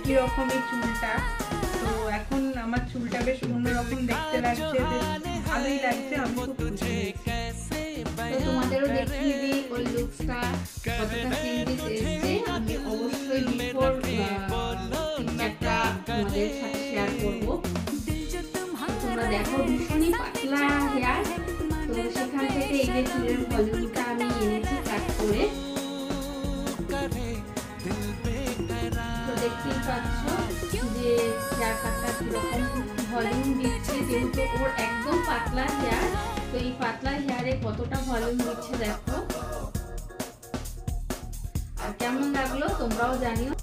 একই রকমের চুলটা। তো এখন আমার চুলটা বেশ অন্যরকম দেখতে লাগছে, বেশ ভালোই লাগছে, আমি খুব খুশি হয়েছি। তো তোমাদেরও দেখিয়ে দিই ওই লুকসটা কতটা চেঞ্জেস এসেছে। আমি অবশ্যই বিফোর ফিডব্যাকটা তোমাদের সাথে শেয়ার করবো। তোমরা দেখো ভীষণই পাতলা হেয়ার, তো সেখান থেকে এই যে চুলের ভলিউমটা আমি এনেছি কাট করে। তো দেখতেই পাচ্ছ যে হেয়ার কাটটা কিরকম ভলিউম দিচ্ছে, যেহেতু ওর একদম পাতলা হেয়ার, তো এই পাতলা হেয়ারে কতটা ভলিউম দিচ্ছে দেখো। আর কেমন লাগলো তোমরাও জানিও।